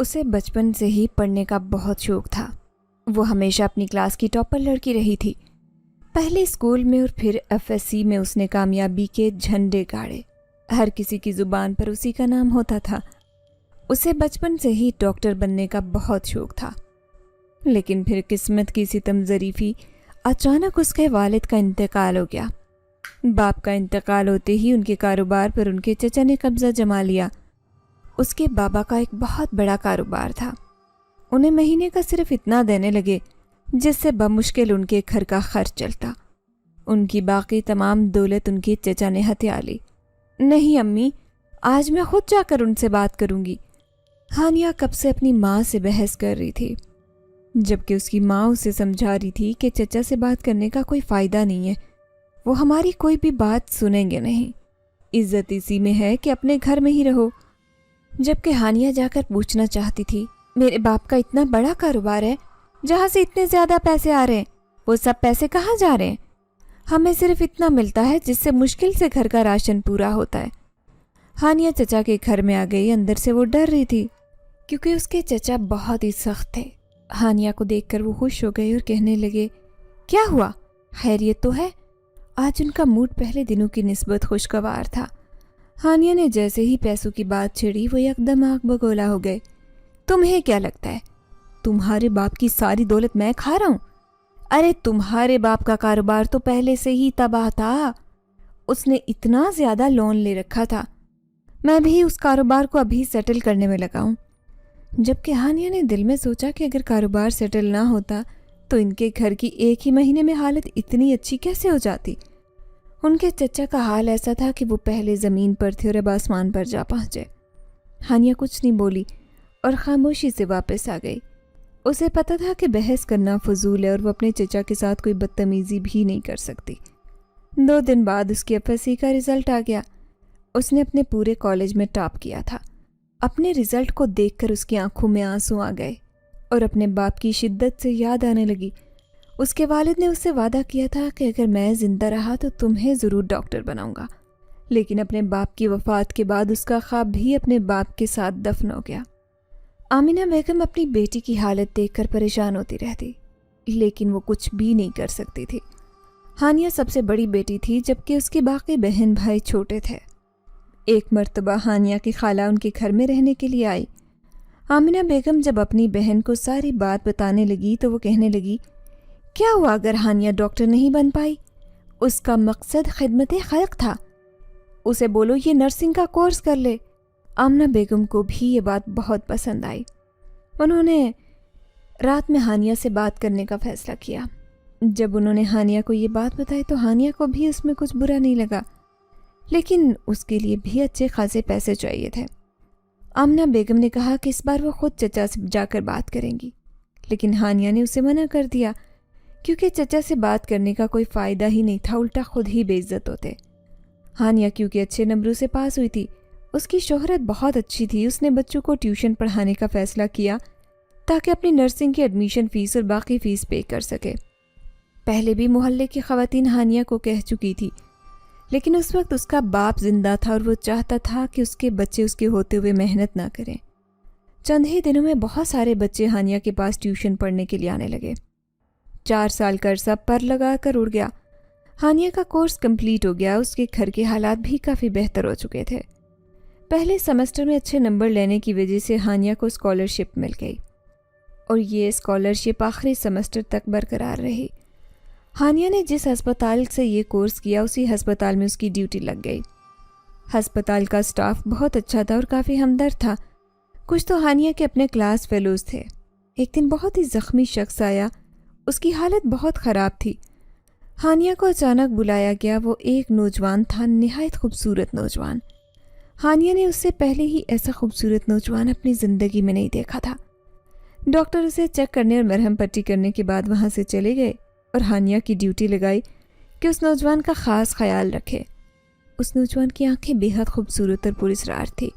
اسے بچپن سے ہی پڑھنے کا بہت شوق تھا۔ وہ ہمیشہ اپنی کلاس کی ٹاپر لڑکی رہی تھی۔ پہلے اسکول میں اور پھر FSC میں اس نے کامیابی کے جھنڈے گاڑے۔ ہر کسی کی زبان پر اسی کا نام ہوتا تھا۔ اسے بچپن سے ہی ڈاکٹر بننے کا بہت شوق تھا، لیکن پھر قسمت کی ستم ظریفی، اچانک اس کے والد کا انتقال ہو گیا۔ باپ کا انتقال ہوتے ہی ان کے کاروبار پر ان کے چچا نے قبضہ جما لیا۔ اس کے بابا کا ایک بہت بڑا کاروبار تھا۔ انہیں مہینے کا صرف اتنا دینے لگے جس سے بمشکل ان کے گھر کا خرچ چلتا۔ ان کی باقی تمام دولت ان کے چچا نے ہتھیا لی۔ نہیں امی، آج میں خود جا کر ان سے بات کروں گی۔ ہانیہ کب سے اپنی ماں سے بحث کر رہی تھی، جبکہ اس کی ماں اسے سمجھا رہی تھی کہ چچا سے بات کرنے کا کوئی فائدہ نہیں ہے، وہ ہماری کوئی بھی بات سنیں گے نہیں، عزت اسی میں ہے کہ اپنے گھر میں ہی رہو۔ جبکہ ہانیہ جا کر پوچھنا چاہتی تھی، میرے باپ کا اتنا بڑا کاروبار ہے جہاں سے اتنے زیادہ پیسے آ رہے ہیں، وہ سب پیسے کہاں جا رہے ہیں؟ ہمیں صرف اتنا ملتا ہے جس سے مشکل سے گھر کا راشن پورا ہوتا ہے۔ ہانیہ چچا کے گھر میں آ گئی۔ اندر سے وہ ڈر رہی تھی کیونکہ اس کے چچا بہت ہی سخت تھے۔ ہانیہ کو دیکھ کر وہ خوش ہو گئی اور کہنے لگے، کیا ہوا، خیریت تو ہے؟ آج ان کا موڈ پہلے دنوں کی نسبت خوشگوار تھا۔ ہانیہ نے جیسے ہی پیسوں کی بات چھیڑی وہ یکدم آگ بگولا ہو گئے۔ تمہیں کیا لگتا ہے تمہارے باپ کی ساری دولت میں کھا رہا ہوں؟ ارے تمہارے باپ کا کاروبار تو پہلے سے ہی تباہ تھا، اس نے اتنا زیادہ لون لے رکھا تھا، میں بھی اس کاروبار کو ابھی سیٹل کرنے میں لگا ہوں۔ جبکہ ہانیہ نے دل میں سوچا کہ اگر کاروبار سیٹل نہ ہوتا تو ان کے گھر کی ایک ہی مہینے میں حالت اتنی اچھی کیسے ہو جاتی۔ ان کے چچا کا حال ایسا تھا کہ وہ پہلے زمین پر تھے اور اب آسمان پر جا پہنچے۔ ہانیہ کچھ نہیں بولی اور خاموشی سے واپس آ گئی۔ اسے پتا تھا کہ بحث کرنا فضول ہے اور وہ اپنے چچا کے ساتھ کوئی بدتمیزی بھی نہیں کر سکتی۔ 2 دن بعد اس کی FSC کا رزلٹ آ گیا۔ اس نے اپنے پورے کالج میں ٹاپ کیا تھا۔ اپنے رزلٹ کو دیکھ کر اس کی آنکھوں میں آنسو آ گئے اور اپنے باپ کی شدت سے یاد آنے لگی۔ اس کے والد نے اس سے وعدہ کیا تھا کہ اگر میں زندہ رہا تو تمہیں ضرور ڈاکٹر بناؤں گا، لیکن اپنے باپ کی وفات کے بعد اس کا خواب بھی اپنے باپ کے ساتھ دفن ہو گیا۔ آمنہ بیگم اپنی بیٹی کی حالت دیکھ کر پریشان ہوتی رہتی، لیکن وہ کچھ بھی نہیں کر سکتی تھی۔ ہانیہ سب سے بڑی بیٹی تھی جبکہ اس کے باقی بہن بھائی چھوٹے تھے۔ ایک مرتبہ ہانیہ کی خالہ ان کے گھر میں رہنے کے لیے آئی۔ آمنہ بیگم جب اپنی بہن کو ساری بات بتانے لگی تو وہ کہنے لگی، کیا ہوا اگر ہانیہ ڈاکٹر نہیں بن پائی؟ اس کا مقصد خدمت خلق تھا، اسے بولو یہ نرسنگ کا کورس کر لے۔ آمنہ بیگم کو بھی یہ بات بہت پسند آئی۔ انہوں نے رات میں ہانیہ سے بات کرنے کا فیصلہ کیا۔ جب انہوں نے ہانیہ کو یہ بات بتائی تو ہانیہ کو بھی اس میں کچھ برا نہیں لگا، لیکن اس کے لیے بھی اچھے خاصے پیسے چاہیے تھے۔ آمنہ بیگم نے کہا کہ اس بار وہ خود چچا سے جا کر بات کریں گی، لیکن ہانیہ نے اسے منع کر دیا کیونکہ چچا سے بات کرنے کا کوئی فائدہ ہی نہیں تھا، الٹا خود ہی بے عزت ہوتے۔ ہانیہ کیونکہ اچھے نمبروں سے پاس ہوئی تھی، اس کی شہرت بہت اچھی تھی، اس نے بچوں کو ٹیوشن پڑھانے کا فیصلہ کیا تاکہ اپنی نرسنگ کی ایڈمیشن فیس اور باقی فیس پے کر سکے۔ پہلے بھی محلے کی خواتین ہانیہ کو کہہ چکی تھی، لیکن اس وقت اس کا باپ زندہ تھا اور وہ چاہتا تھا کہ اس کے بچے اس کے ہوتے ہوئے محنت نہ کریں۔ چند ہی دنوں میں بہت سارے بچے ہانیہ کے پاس ٹیوشن پڑھنے کے لیے آنے لگے۔ 4 سال کا عرصہ پر لگا کر اڑ گیا۔ ہانیہ کا کورس کمپلیٹ ہو گیا، اس کے گھر کے حالات بھی کافی بہتر ہو چکے تھے۔ پہلے سیمسٹر میں اچھے نمبر لینے کی وجہ سے ہانیہ کو اسکالرشپ مل گئی اور یہ اسکالرشپ آخری سیمسٹر تک برقرار رہی۔ ہانیہ نے جس ہسپتال سے یہ کورس کیا اسی ہسپتال میں اس کی ڈیوٹی لگ گئی۔ ہسپتال کا سٹاف بہت اچھا تھا اور کافی ہمدرد تھا۔ کچھ تو ہانیہ کے اپنے کلاس فیلوز تھے۔ ایک دن بہت ہی زخمی شخص آیا، اس کی حالت بہت خراب تھی۔ ہانیہ کو اچانک بلایا گیا۔ وہ ایک نوجوان تھا، نہایت خوبصورت نوجوان۔ ہانیہ نے اس سے پہلے ہی ایسا خوبصورت نوجوان اپنی زندگی میں نہیں دیکھا تھا۔ ڈاکٹر اسے چیک کرنے اور مرہم پٹی کرنے کے بعد وہاں سے چلے گئے اور ہانیہ کی ڈیوٹی لگائی کہ اس نوجوان کا خاص خیال رکھے۔ اس نوجوان کی آنکھیں بے حد خوبصورت اور پراسرار تھی۔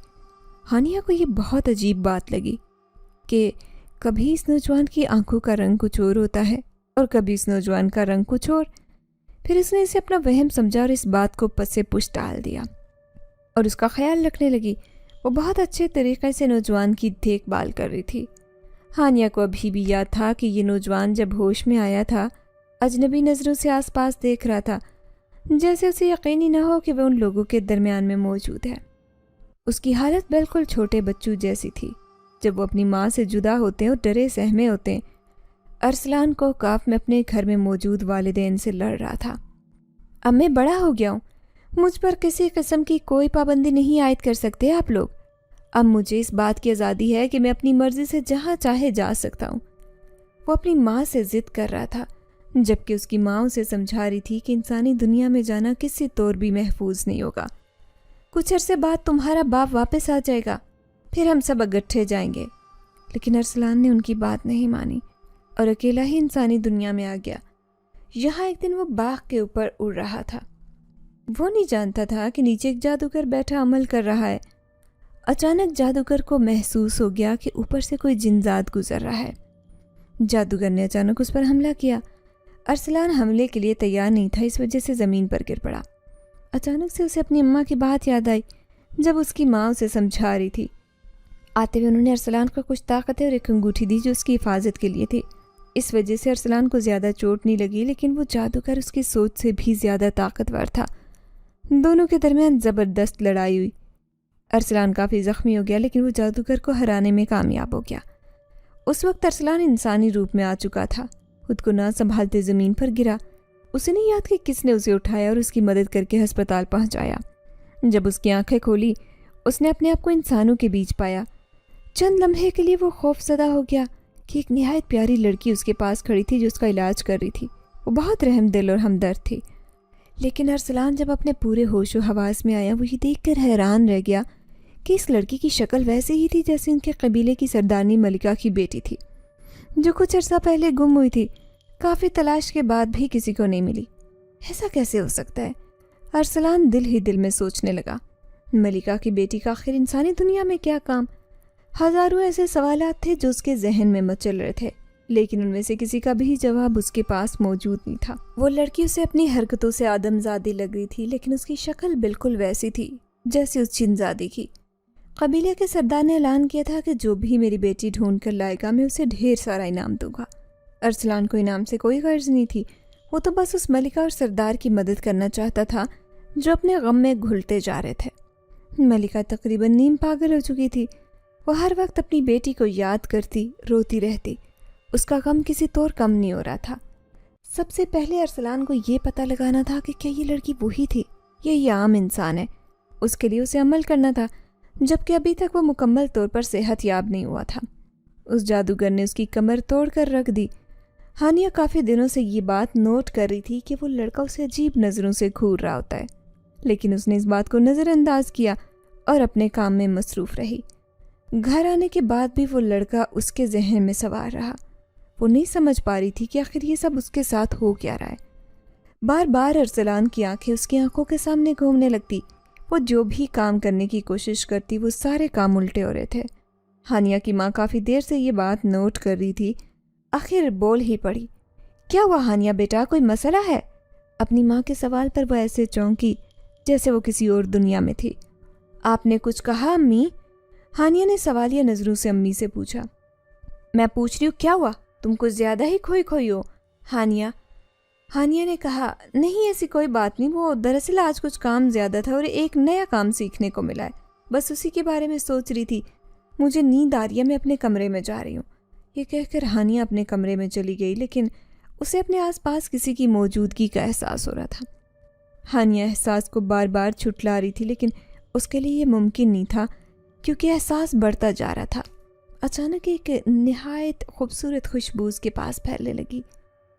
ہانیہ کو یہ بہت عجیب بات لگی کہ کبھی اس نوجوان کی آنکھوں کا رنگ کچھ اور ہوتا ہے اور کبھی اس نوجوان کا رنگ کچھ اور۔ پھر اس نے اسے اپنا وہم سمجھا اور اس بات کو پس پش ڈال دیا اور اس کا خیال رکھنے لگی۔ وہ بہت اچھے طریقے سے نوجوان کی دیکھ بھال کر رہی تھی۔ ہانیہ کو ابھی بھی یاد تھا کہ یہ نوجوان جب ہوش میں آیا تھا اجنبی نظروں سے آس پاس دیکھ رہا تھا، جیسے اسے یقینی نہ ہو کہ وہ ان لوگوں کے درمیان میں موجود ہے۔ اس کی حالت بالکل چھوٹے بچوں جیسی تھی جب وہ اپنی ماں سے جدا ہوتے ہیں اور ڈرے سہمے ہوتے ہیں۔ ارسلان کو کاف میں اپنے گھر میں موجود والدین سے لڑ رہا تھا۔ اب میں بڑا ہو گیا ہوں، مجھ پر کسی قسم کی کوئی پابندی نہیں عائد کر سکتے آپ لوگ۔ اب مجھے اس بات کی آزادی ہے کہ میں اپنی مرضی سے جہاں چاہے جا سکتا ہوں۔ وہ اپنی ماں سے ضد کر رہا تھا، جبکہ اس کی ماں اسے سمجھا رہی تھی کہ انسانی دنیا میں جانا کسی طور بھی محفوظ نہیں ہوگا۔ کچھ عرصے بعد تمہارا باپ واپس آ جائے گا، پھر ہم سب اکٹھے جائیں گے۔ لیکن ارسلان نے ان کی بات نہیں مانی اور اکیلا ہی انسانی دنیا میں آ گیا۔ یہاں ایک دن وہ باغ کے اوپر اڑ رہا تھا۔ وہ نہیں جانتا تھا کہ نیچے ایک جادوگر بیٹھا عمل کر رہا ہے۔ اچانک جادوگر کو محسوس ہو گیا کہ اوپر سے کوئی جنزاد گزر رہا ہے۔ جادوگر نے اچانک اس پر حملہ کیا۔ ارسلان حملے کے لیے تیار نہیں تھا، اس وجہ سے زمین پر گر پڑا۔ اچانک سے اسے اپنی اماں کی بات یاد آئی جب اس کی ماں اسے سمجھا رہی تھی۔ آتے ہوئے انہوں نے ارسلان کو کچھ طاقتیں اور ایک انگوٹھی دی جو اس کی حفاظت کے لیے تھی۔ اس وجہ سے ارسلان کو زیادہ چوٹ نہیں لگی، لیکن وہ جادوگر اس کی سوچ سے بھی زیادہ طاقتور تھا۔ دونوں کے درمیان زبردست لڑائی ہوئی۔ ارسلان کافی زخمی ہو گیا، لیکن وہ جادوگر کو ہرانے میں کامیاب ہو گیا۔ اس وقت ارسلان انسانی روپ میں آ چکا تھا۔ خود کو نہ سنبھالتے زمین پر گرا۔ اسے نہیں یاد کہ کس نے اسے اٹھایا اور اس کی مدد کر کے ہسپتال پہنچایا۔ جب اس کی آنکھیں کھولی، اس نے اپنے آپ کو انسانوں کے بیچ پایا۔ چند لمحے کے لیے وہ خوف زدہ ہو گیا کہ ایک نہایت پیاری لڑکی اس کے پاس کھڑی تھی جو اس کا علاج کر رہی تھی۔ وہ بہت رحم دل اور ہمدرد تھی۔ لیکن ارسلان جب اپنے پورے ہوش و حواس میں آیا، وہ یہ دیکھ کر حیران رہ گیا کہ اس لڑکی کی شکل ویسے ہی تھی جیسے ان کے قبیلے کی سردارنی ملکہ کی بیٹی تھی، جو کچھ عرصہ پہلے گم ہوئی تھی۔ کافی تلاش کے بعد بھی کسی کو نہیں ملی۔ ایسا کیسے ہو سکتا ہے؟ ارسلان دل ہی دل میں سوچنے لگا۔ ملکہ کی بیٹی کا آخر انسانی دنیا میں کیا کام؟ ہزاروں ایسے سوالات تھے جو اس کے ذہن میں مچل رہے تھے، لیکن ان میں سے کسی کا بھی جواب اس کے پاس موجود نہیں تھا۔ وہ لڑکی اسے اپنی حرکتوں سے آدم زادی لگ رہی تھی، لیکن اس کی شکل بالکل ویسی تھی جیسے اس چنزادی کی۔ قبیلے کے سردار نے اعلان کیا تھا کہ جو بھی میری بیٹی ڈھونڈ کر لائے گا میں اسے ڈھیر سارا انعام دوں گا۔ ارسلان کو انعام سے کوئی غرض نہیں تھی، وہ تو بس اس ملکہ اور سردار کی مدد کرنا چاہتا تھا جو اپنے غم میں گھلتے جا رہے تھے۔ ملکہ تقریباً نیم پاگل ہو چکی تھی۔ وہ ہر وقت اپنی بیٹی کو یاد کرتی، روتی رہتی۔ اس کا غم کسی طور کم نہیں ہو رہا تھا۔ سب سے پہلے ارسلان کو یہ پتہ لگانا تھا کہ کیا یہ لڑکی وہی تھی یا یہ عام انسان ہے۔ اس کے لیے اسے عمل کرنا تھا، جبکہ ابھی تک وہ مکمل طور پر صحت یاب نہیں ہوا تھا۔ اس جادوگر نے اس کی کمر توڑ کر رکھ دی۔ ہانیہ کافی دنوں سے یہ بات نوٹ کر رہی تھی کہ وہ لڑکا اسے عجیب نظروں سے گھور رہا ہوتا ہے، لیکن اس نے اس بات کو نظر انداز کیا اور اپنے کام میں مصروف رہی۔ گھر آنے کے بعد بھی وہ لڑکا اس کے ذہن میں سوار رہا۔ وہ نہیں سمجھ پا رہی تھی کہ آخر یہ سب اس کے ساتھ ہو کیا رہا ہے۔ بار بار ارسلان کی آنکھیں اس کی آنکھوں کے سامنے گھومنے لگتی۔ وہ جو بھی کام کرنے کی کوشش کرتی وہ سارے کام الٹے ہو رہے تھے۔ ہانیہ کی ماں کافی دیر سے یہ بات نوٹ کر رہی تھی، آخر بول ہی پڑی۔ کیا ہوا ہانیہ بیٹا، کوئی مسئلہ ہے؟ اپنی ماں کے سوال پر وہ ایسے چونکی جیسے وہ کسی اور دنیا میں تھی۔ آپ نے کچھ کہا امی؟ ہانیہ نے سوالیہ نظروں سے امی سے پوچھا۔ میں پوچھ رہی ہوں کیا ہوا؟ تم کچھ زیادہ ہی کھوئی ہو ہانیہ نے کہا۔ نہیں ایسی کوئی بات نہیں، وہ دراصل آج کچھ کام زیادہ تھا اور ایک نیا کام سیکھنے کو ملا ہے، بس اسی کے بارے میں سوچ رہی تھی۔ مجھے نیند آ رہی ہے، میں اپنے کمرے میں جا رہی ہوں۔ یہ کہہ کر ہانیہ اپنے کمرے میں چلی گئی، لیکن اسے اپنے آس پاس کسی کی موجودگی کا احساس ہو رہا تھا۔ ہانیہ احساس کو بار بار چھٹلا رہی تھی، لیکن اس کے لیے یہ ممکن نہیں تھا کیونکہ احساس بڑھتا جا رہا تھا۔ اچانک ایک نہایت خوبصورت خوشبو اس کے پاس پھیلنے لگی۔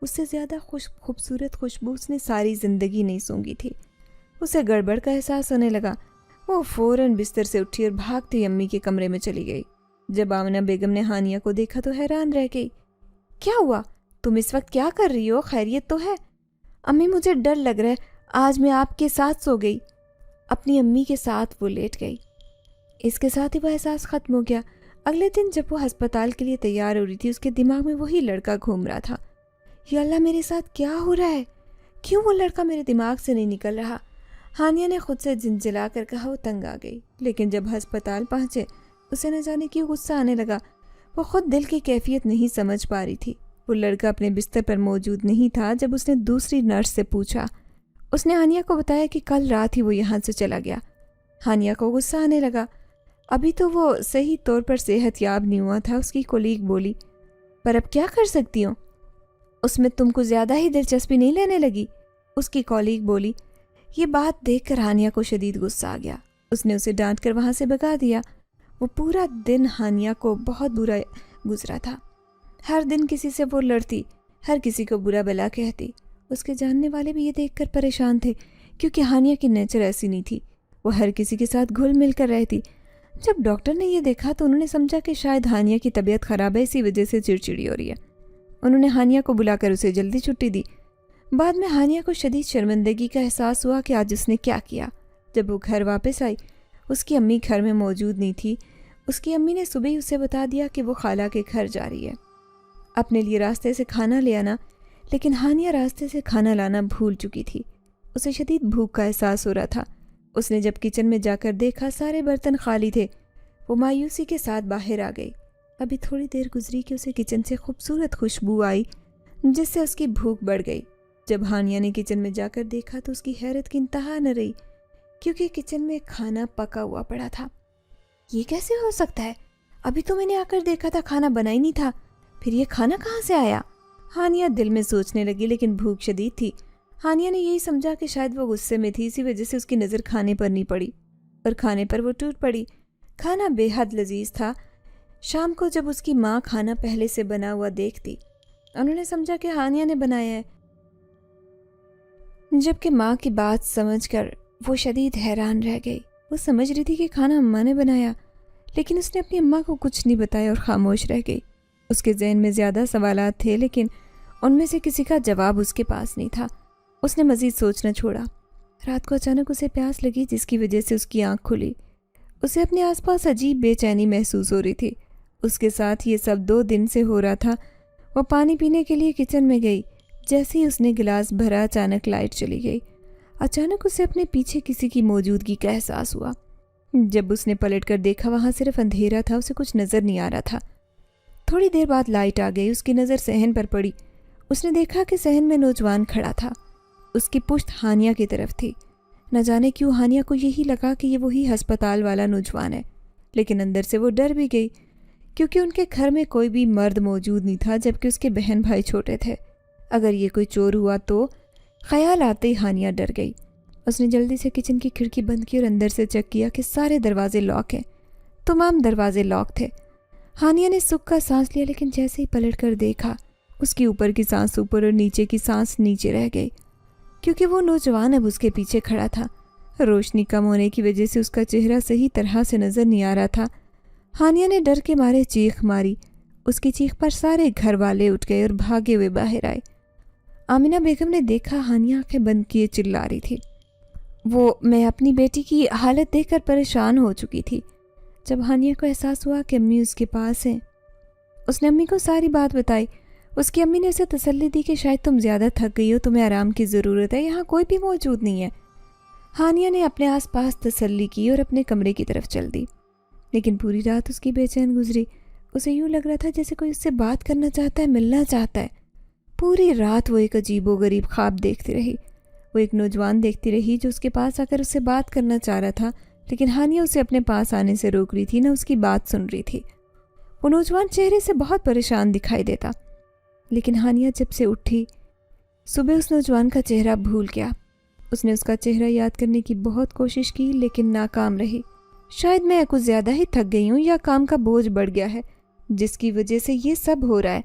اس سے زیادہ خوبصورت خوشبو اس نے ساری زندگی نہیں سونگھی تھی۔ اسے گڑبڑ کا احساس ہونے لگا۔ وہ فوراً بستر سے اٹھی اور بھاگتی امی کے کمرے میں چلی گئی۔ جب آمنہ بیگم نے ہانیہ کو دیکھا تو حیران رہ گئی۔ کیا ہوا؟ تم اس وقت کیا کر رہی ہو؟ خیریت تو ہے؟ امی مجھے ڈر لگ رہا ہے، آج میں آپ کے ساتھ سو گئی۔ اپنی امی کے ساتھ وہ لیٹ گئی۔ اس کے ساتھ ہی وہ احساس ختم ہو گیا۔ اگلے دن جب وہ ہسپتال کے لیے تیار ہو رہی تھی، اس کے دماغ میں وہی لڑکا گھوم رہا تھا۔ یا اللہ میرے ساتھ کیا ہو رہا ہے؟ کیوں وہ لڑکا میرے دماغ سے نہیں نکل رہا؟ ہانیہ نے خود سے جھنجھلا کر کہا. وہ تنگ آ گئی. لیکن جب ہسپتال پہنچے اسے نہ جانے کیوں غصہ آنے لگا. وہ خود دل کی کیفیت نہیں سمجھ پا رہی تھی. وہ لڑکا اپنے بستر پر موجود نہیں تھا جب اس نے دوسری نرس سے پوچھا. اس نے ہانیہ کو بتایا کہ کل رات ہی وہ یہاں سے چلا گیا. ہانیہ کو غصہ آنے لگا. ابھی تو وہ صحیح طور پر صحت یاب نہیں ہوا تھا. اس کی کولیگ بولی. پر اب کیا کر سکتی ہوں؟ اس میں تم کو زیادہ ہی دلچسپی نہیں لینے لگی؟ اس کی کولیگ بولی. یہ بات دیکھ کر ہانیہ کو شدید غصہ آ گیا. اس نے اسے ڈانٹ کر وہاں سے بھگا دیا. وہ پورا دن ہانیہ کو بہت برا گزرا تھا. ہر دن کسی سے وہ لڑتی، ہر کسی کو برا بلا کہتی. اس کے جاننے والے بھی یہ دیکھ کر پریشان تھے کیونکہ ہانیہ کی نیچر ایسی نہیں تھی. وہ ہر کسی کے ساتھ گھل مل کر رہتی. جب ڈاکٹر نے یہ دیکھا تو انہوں نے سمجھا کہ شاید ہانیہ کی طبیعت خراب ہے، اسی وجہ سے چڑچڑی ہو رہی ہے. انہوں نے ہانیہ کو بلا کر اسے جلدی چھٹی دی. بعد میں ہانیہ کو شدید شرمندگی کا احساس ہوا کہ آج اس نے کیا کیا. جب وہ گھر واپس آئی اس کی امی گھر میں موجود نہیں تھی. اس کی امی نے صبح ہی اسے بتا دیا کہ وہ خالہ کے گھر جا رہی ہے. اپنے لیے راستے سے کھانا لے آنا. لیکن ہانیہ راستے سے کھانا لانا بھول چکی تھی. اسے شدید بھوک کا احساس ہو رہا تھا. اس نے جب کچن میں جا کر دیکھا سارے برتن خالی تھے. وہ مایوسی کے ساتھ باہر آ گئی. ابھی تھوڑی دیر گزری کہ اسے کچن سے خوبصورت خوشبو آئی جس سے اس کی بھوک بڑھ گئی. جب ہانیہ نے کچن میں جا کر دیکھا تو اس کی حیرت کی انتہا نہ رہی کیونکہ کچن میں کھانا پکا ہوا پڑا تھا. یہ کیسے ہو سکتا ہے؟ ابھی تو میں نے آ کر دیکھا تھا کھانا بنا ہی نہیں تھا. پھر یہ کھانا کہاں سے آیا؟ ہانیہ دل میں سوچنے لگی لیکن بھوک شدید تھی. ہانیہ نے یہی سمجھا کہ شاید وہ غصے میں تھی، اسی وجہ سے اس کی نظر کھانے پر نہیں پڑی اور کھانے پر وہ ٹوٹ پڑی. کھانا بے حد لذیذ تھا. شام کو جب اس کی ماں کھانا پہلے سے بنا ہوا دیکھتی انہوں نے سمجھا کہ ہانیہ نے بنایا ہے. جبکہ ماں کی بات سمجھ کر وہ شدید حیران رہ گئی. وہ سمجھ رہی تھی کہ کھانا اماں نے بنایا، لیکن اس نے اپنی اماں کو کچھ نہیں بتایا اور خاموش رہ گئی. اس کے ذہن میں زیادہ سوالات تھے لیکن ان میں سے کسی کا جواب اس کے پاس نہیں تھا. اس نے مزید سوچنا چھوڑا. رات کو اچانک اسے پیاس لگی جس کی وجہ سے اس کی آنکھ کھلی. اسے اپنے آس پاس عجیب بے چینی محسوس ہو رہی تھی. اس کے ساتھ یہ سب 2 دن سے ہو رہا تھا. وہ پانی پینے کے لیے کچن میں گئی. جیسے ہی اس نے گلاس بھرا اچانک لائٹ چلی گئی. اچانک اسے اپنے پیچھے کسی کی موجودگی کا احساس ہوا. جب اس نے پلٹ کر دیکھا وہاں صرف اندھیرا تھا. اسے کچھ نظر نہیں آ رہا تھا. تھوڑی دیر بعد لائٹ آ گئی. اس کی نظر صحن پر پڑی. اس نے دیکھا کہ صحن میں نوجوان کھڑا تھا. اس کی پشت ہانیہ کی طرف تھی. نہ جانے کیوں ہانیہ کو یہی لگا کہ یہ وہی ہسپتال والا نوجوان ہے، لیکن اندر سے وہ ڈر بھی گئی کیونکہ ان کے گھر میں کوئی بھی مرد موجود نہیں تھا جبکہ اس کے بہن بھائی چھوٹے تھے. اگر یہ کوئی چور ہوا تو خیال آتے ہی ہانیہ ڈر گئی. اس نے جلدی سے کچن کی کھڑکی بند کی اور اندر سے چیک کیا کہ سارے دروازے لاک ہیں. تمام دروازے لاک تھے. ہانیہ نے سکھ کا سانس لیا لیکن جیسے ہی پلٹ کر دیکھا اس کی اوپر کی سانس اوپر اور نیچے کی سانس نیچے رہ گئی کیونکہ وہ نوجوان اب اس کے پیچھے کھڑا تھا. روشنی کم ہونے کی وجہ سے اس کا چہرہ صحیح طرح سے نظر نہیں آ رہا تھا. ہانیہ نے ڈر کے مارے چیخ ماری. اس کی چیخ پر سارے گھر والے اٹھ گئے اور بھاگے ہوئے باہر آئے. آمینہ بیگم نے دیکھا ہانیہ آنکھیں بند کیے چلا رہی تھی. میں اپنی بیٹی کی حالت دیکھ کر پریشان ہو چکی تھی. جب ہانیہ کو احساس ہوا کہ امی اس کے پاس ہیں اس نے امی کو ساری بات بتائی. اس کی امی نے اسے تسلی دی کہ شاید تم زیادہ تھک گئی ہو، تمہیں آرام کی ضرورت ہے، یہاں کوئی بھی موجود نہیں ہے. ہانیہ نے اپنے آس پاس تسلی کی اور اپنے کمرے کی طرف چل دی. لیکن پوری رات اس کی بے چین گزری. اسے یوں لگ رہا تھا جیسے کوئی اس سے بات کرنا چاہتا ہے، ملنا چاہتا ہے. پوری رات وہ ایک عجیب و غریب خواب دیکھتی رہی. وہ ایک نوجوان دیکھتی رہی جو اس کے پاس آ کر اس سے بات کرنا چاہ رہا تھا، لیکن ہانیہ اسے اپنے پاس آنے سے روک رہی تھی، نہ اس کی بات سن رہی تھی. وہ نوجوان چہرے سے بہت پریشان دکھائی دیتا. لیکن ہانیہ جب سے اٹھی صبح اس نوجوان کا چہرہ بھول گیا. اس نے اس کا چہرہ یاد کرنے کی بہت کوشش کی لیکن ناکام رہی. شاید میں کچھ زیادہ ہی تھک گئی ہوں یا کام کا بوجھ بڑھ گیا ہے جس کی وجہ سے یہ سب ہو رہا ہے.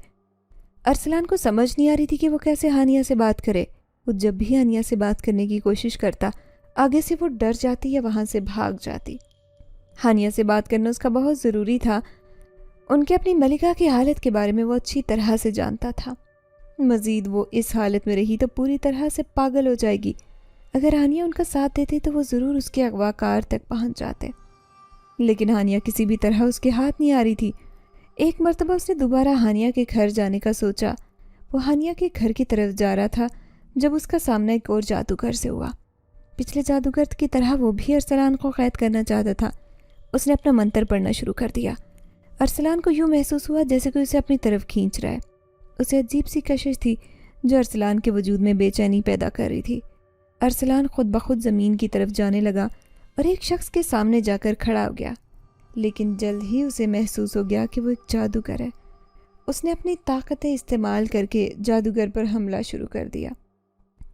ارسلان کو سمجھ نہیں آ رہی تھی کہ وہ کیسے ہانیہ سے بات کرے. وہ جب بھی ہانیہ سے بات کرنے کی کوشش کرتا آگے سے وہ ڈر جاتی یا وہاں سے بھاگ جاتی. ہانیہ سے بات کرنا اس کا بہت ضروری تھا. ان کے اپنی ملکہ کی حالت کے بارے میں وہ اچھی طرح سے جانتا تھا. مزید وہ اس حالت میں رہی تو پوری طرح سے پاگل ہو جائے گی. اگر ہانیہ ان کا ساتھ دیتی تو وہ ضرور اس کے اغوا کار تک پہنچ جاتے. لیکن ہانیہ کسی بھی طرح اس کے ہاتھ نہیں آ رہی تھی. ایک مرتبہ اس نے دوبارہ ہانیہ کے گھر جانے کا سوچا. وہ ہانیہ کے گھر کی طرف جا رہا تھا جب اس کا سامنا ایک اور جادوگر سے ہوا. پچھلے جادوگر کی طرح وہ بھی ارسلان کو قید کرنا چاہتا تھا۔ اس نے اپنا منتر پڑھنا شروع کر دیا۔ ارسلان کو یوں محسوس ہوا جیسے کوئی اسے اپنی طرف کھینچ رہا ہے۔ اسے عجیب سی کشش تھی جو ارسلان کے وجود میں بے چینی پیدا کر رہی تھی۔ ارسلان خود بخود زمین کی طرف جانے لگا اور ایک شخص کے سامنے جا کر کھڑا ہو گیا، لیکن جلد ہی اسے محسوس ہو گیا کہ وہ ایک جادوگر ہے۔ اس نے اپنی طاقتیں استعمال کر کے جادوگر پر حملہ شروع کر دیا،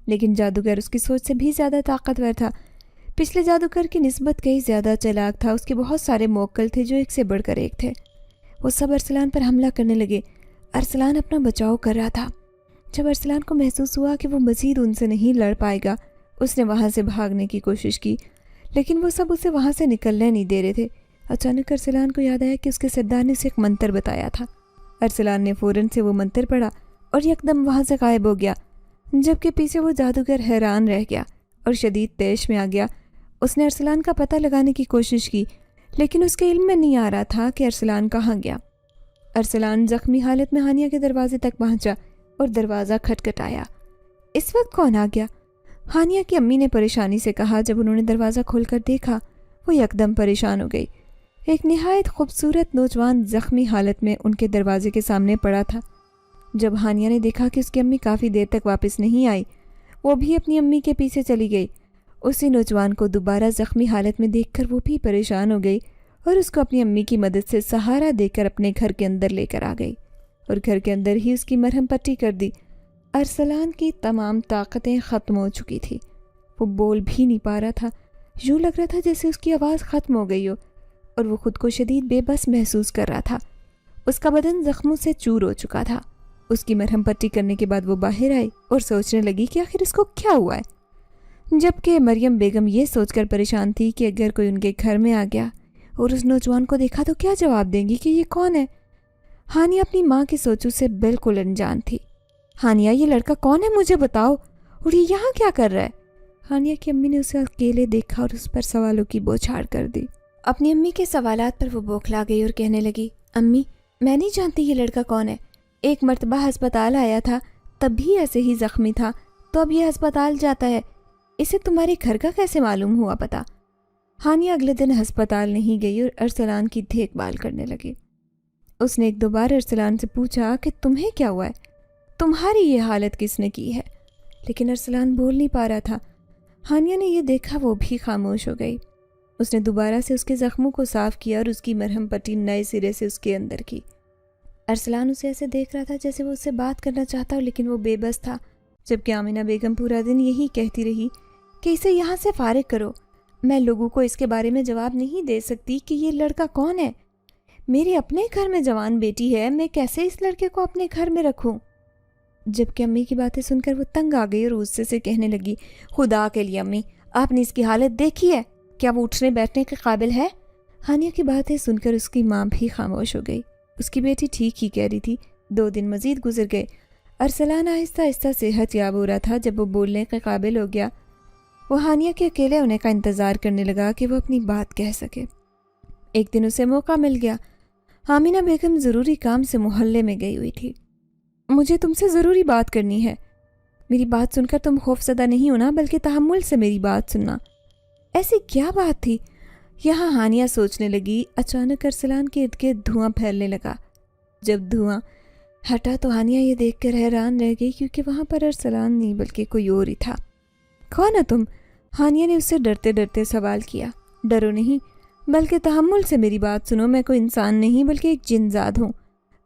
لیکن جادوگر اس کی سوچ سے بھی زیادہ طاقتور تھا۔ پچھلے جادوگر کی نسبت کئی زیادہ چالاک تھا۔ اس کے بہت سارے موکل تھے جو ایک سے بڑھ کر ایک تھے۔ وہ سب ارسلان پر حملہ کرنے لگے۔ ارسلان اپنا بچاؤ کر رہا تھا۔ جب ارسلان کو محسوس ہوا کہ وہ مزید ان سے نہیں لڑ پائے گا، اس نے وہاں سے بھاگنے کی کوشش کی، لیکن وہ سب اسے وہاں سے نکلنے نہیں دے رہے تھے۔ اچانک ارسلان کو یاد آیا کہ اس کے سردار نے اسے ایک منتر بتایا تھا۔ ارسلان نے فوراً سے وہ منتر پڑھا اور یکدم وہاں سے غائب ہو گیا، جبکہ پیچھے وہ جادوگر حیران رہ گیا اور شدید طیش میں آ گیا۔ اس نے ارسلان کا پتہ لگانے کی کوشش کی، لیکن اس کے علم میں نہیں آ رہا تھا کہ ارسلان کہاں گیا۔ ارسلان زخمی حالت میں ہانیہ کے دروازے تک پہنچا اور دروازہ کھٹکھٹایا۔ اس وقت کون آ گیا؟ ہانیہ کی امی نے پریشانی سے کہا۔ جب انہوں نے دروازہ کھول کر دیکھا، وہ یکدم پریشان ہو گئی۔ ایک نہایت خوبصورت نوجوان زخمی حالت میں ان کے دروازے کے سامنے پڑا تھا۔ جب ہانیہ نے دیکھا کہ اس کی امی کافی دیر تک واپس نہیں آئی، وہ بھی اپنی امی کے پیچھے چلی گئی۔ اسی نوجوان کو دوبارہ زخمی حالت میں دیکھ کر وہ بھی پریشان ہو گئی اور اس کو اپنی امی کی مدد سے سہارا دے کر اپنے گھر کے اندر لے کر آ گئی اور گھر کے اندر ہی اس کی مرہم پٹی کر دی۔ ارسلان کی تمام طاقتیں ختم ہو چکی تھی۔ وہ بول بھی نہیں پا رہا تھا۔ یوں لگ رہا تھا جیسے اس کی آواز ختم ہو گئی ہو اور وہ خود کو شدید بے بس محسوس کر رہا تھا۔ اس کا بدن زخموں سے چور ہو چکا تھا۔ اس کی مرہم پٹی کرنے کے بعد وہ باہر آئی اور سوچنے لگی کہ آخر اس کو کیا ہوا ہے، جبکہ مریم بیگم یہ سوچ کر پریشان تھی کہ اگر کوئی ان کے گھر میں آ گیا اور اس نوجوان کو دیکھا تو کیا جواب دیں گی کہ یہ کون ہے۔ ہانیہ اپنی ماں کی سوچوں سے بالکل انجان تھی۔ ہانیہ، یہ لڑکا کون ہے؟ مجھے بتاؤ، اور یہ یہاں کیا کر رہا ہے؟ ہانیہ کی امی نے اسے اکیلے دیکھا اور اس پر سوالوں کی بوچھاڑ کر دی۔ اپنی امی کے سوالات پر وہ بوکھلا گئی اور کہنے لگی، امی، میں نہیں جانتی یہ لڑکا کون ہے۔ ایک مرتبہ ہسپتال آیا تھا، تب بھی ایسے ہی زخمی تھا، تو اب یہ ہسپتال جاتا ہے۔ اسے تمہارے گھر کا کیسے معلوم ہوا پتا؟ ہانیہ اگلے دن ہسپتال نہیں گئی اور ارسلان کی دیکھ بھال کرنے لگی۔ اس نے ایک دو بار ارسلان سے پوچھا کہ تمہیں کیا ہوا ہے، تمہاری یہ حالت کس نے کی ہے، لیکن ارسلان بول نہیں پا رہا تھا۔ ہانیہ نے یہ دیکھا، وہ بھی خاموش ہو گئی۔ اس نے دوبارہ سے اس کے زخموں کو صاف کیا اور اس کی مرہم پٹی نئے سرے سے اس کے اندر کی۔ ارسلان اسے ایسے دیکھ رہا تھا جیسے وہ اس سے بات کرنا چاہتا ہو، لیکن وہ بے بس تھا، جبکہ آمینہ بیگم پورا دن یہی کہتی رہی کہ اسے یہاں سے فارغ کرو۔ میں لوگوں کو اس کے بارے میں جواب نہیں دے سکتی کہ یہ لڑکا کون ہے۔ میرے اپنے گھر میں جوان بیٹی ہے، میں کیسے اس لڑکے کو اپنے گھر میں رکھوں؟ جبکہ امی کی باتیں سن کر وہ تنگ آ گئی اور غصے سے کہنے لگی، خدا کے لیے امی، آپ نے اس کی حالت دیکھی ہے؟ کیا وہ اٹھنے بیٹھنے کے قابل ہے؟ ہانیہ کی باتیں سن کر اس کی ماں بھی خاموش ہو گئی۔ اس کی بیٹی ٹھیک ہی کہہ رہی تھی۔ 2 دن مزید گزر گئے۔ ارسلان آہستہ آہستہ صحت یاب ہو رہا تھا۔ جب وہ بولنے کے قابل ہو گیا، وہ ہانیہ کے اکیلے ہونے کا انتظار کرنے لگا کہ وہ اپنی بات کہہ سکے۔ ایک دن اسے موقع مل گیا۔ آمینہ بیگم ضروری کام سے محلے میں گئی ہوئی تھی۔ مجھے تم سے ضروری بات کرنی ہے۔ میری بات سن کر تم خوفزدہ نہیں ہونا، بلکہ تحمل سے میری بات سننا۔ ایسی کیا بات تھی؟ یہاں ہانیہ سوچنے لگی۔ اچانک ارسلان کے ارد گرد دھواں پھیلنے لگا۔ جب دھواں ہٹا تو ہانیہ یہ دیکھ کر حیران رہ گئی، کیونکہ وہاں پر ارسلان نہیں بلکہ کوئی اور ہی تھا۔ کون ہو تم؟ ہانیہ نے اس سے ڈرتے ڈرتے سوال کیا۔ ڈرو نہیں، بلکہ تحمل سے میری بات سنو۔ میں کوئی انسان نہیں بلکہ ایک جن زاد ہوں۔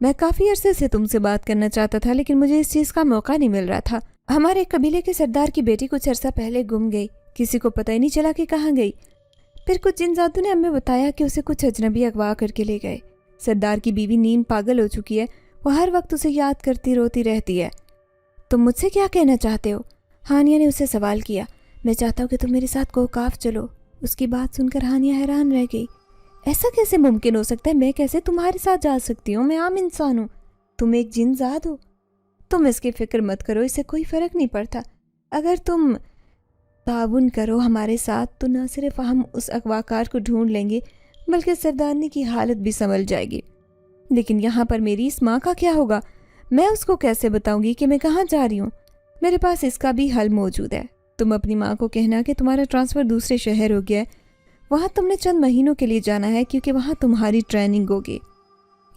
میں کافی عرصے سے تم سے بات کرنا چاہتا تھا، لیکن مجھے اس چیز کا موقع نہیں مل رہا تھا۔ ہمارے قبیلے کے سردار کی بیٹی کچھ عرصہ پہلے گم گئی، کسی کو پتہ ہی نہیں چلا کہ کہاں گئی۔ پھر کچھ جن زادوں نے ہمیں بتایا کہ اسے کچھ اجنبی اغوا کر کے لے گئے۔ سردار کی بیوی نیم پاگل ہو چکی ہے، وہ ہر وقت اسے یاد کرتی روتی رہتی ہے۔ تم مجھ سے کیا کہنا چاہتے ہو؟ ہانیہ نے اسے سوال کیا۔ میں چاہتا ہوں کہ تم میرے ساتھ کوکاف چلو۔ اس کی بات سن کر ہانیہ حیران رہ گئی۔ ایسا کیسے ممکن ہو سکتا ہے؟ میں کیسے تمہارے ساتھ جا سکتی ہوں؟ میں عام انسان ہوں، تم ایک جن زاد ہو۔ تم اس کی فکر مت کرو، اس سے کوئی فرق نہیں پڑتا۔ اگر تم تعاون کرو ہمارے ساتھ تو نہ صرف ہم اس اغواکار کو ڈھونڈ لیں گے، بلکہ سردارنی کی حالت بھی سنبھل جائے گی۔ لیکن یہاں پر میری اس ماں کا کیا ہوگا؟ میں اس کو کیسے بتاؤں گی کہ میں کہاں جا رہی ہوں؟ میرے پاس اس کا بھی حل موجود ہے۔ تم اپنی ماں کو کہنا کہ تمہارا ٹرانسفر دوسرے شہر ہو گیا ہے، وہاں تم نے چند مہینوں کے لیے جانا ہے کیونکہ وہاں تمہاری ٹریننگ ہوگی۔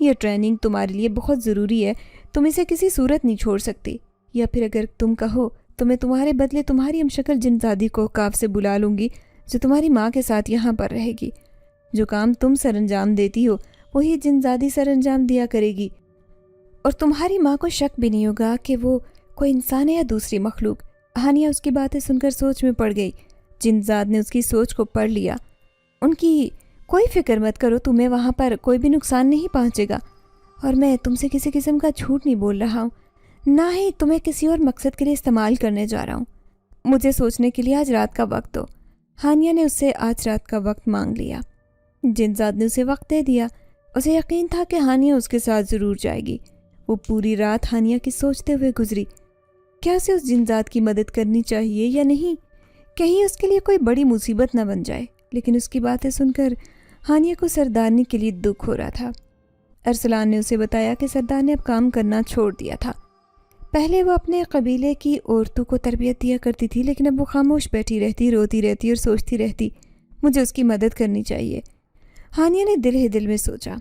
یہ ٹریننگ تمہارے لیے بہت ضروری ہے، تم اسے کسی صورت نہیں چھوڑ سکتی، یا پھر اگر تم کہو تو میں تمہارے بدلے تمہاری ہمشکل جنزادی کو اوقاف سے بلا لوں گی جو تمہاری ماں کے ساتھ یہاں پر رہے گی۔ جو کام تم سر انجام دیتی ہو وہی جنزادی سر انجام دیا کرے گی، اور تمہاری ماں کو شک بھی نہیں ہوگا کہ وہ کوئی انسان ہے یا دوسری مخلوق۔ ہانیہ اس کی باتیں سن کر سوچ میں پڑ گئی۔ جنزاد نے اس کی سوچ کو پڑھ لیا۔ ان کی کوئی فکر مت کرو، تمہیں وہاں پر کوئی بھی نقصان نہیں پہنچے گا، اور میں تم سے کسی قسم کا جھوٹ نہیں بول رہا ہوں، نہ ہی تمہیں کسی اور مقصد کے لیے استعمال کرنے جا رہا ہوں۔ مجھے سوچنے کے لیے آج رات کا وقت دو۔ ہانیہ نے اس سے آج رات کا وقت مانگ لیا۔ جنزاد نے اسے وقت دے دیا۔ اسے یقین تھا کہ ہانیہ اس کے ساتھ ضرور جائے گی۔ وہ پوری رات ہانیہ کی سوچتے ہوئے گزری۔ کیا اسے اس جنزاد کی مدد کرنی چاہیے یا نہیں؟ کہیں اس کے لیے کوئی بڑی مصیبت نہ بن جائے۔ لیکن اس کی باتیں سن کر ہانیہ کو سردارنی کے لیے دکھ ہو رہا تھا۔ ارسلان نے اسے بتایا کہ سردار نے اب کام کرنا چھوڑ دیا تھا۔ پہلے وہ اپنے قبیلے کی عورتوں کو تربیت دیا کرتی تھی، لیکن اب وہ خاموش بیٹھی رہتی، روتی رہتی اور سوچتی رہتی، مجھے اس کی مدد کرنی چاہیے۔ ہانیہ نے دل ہی دل میں سوچا۔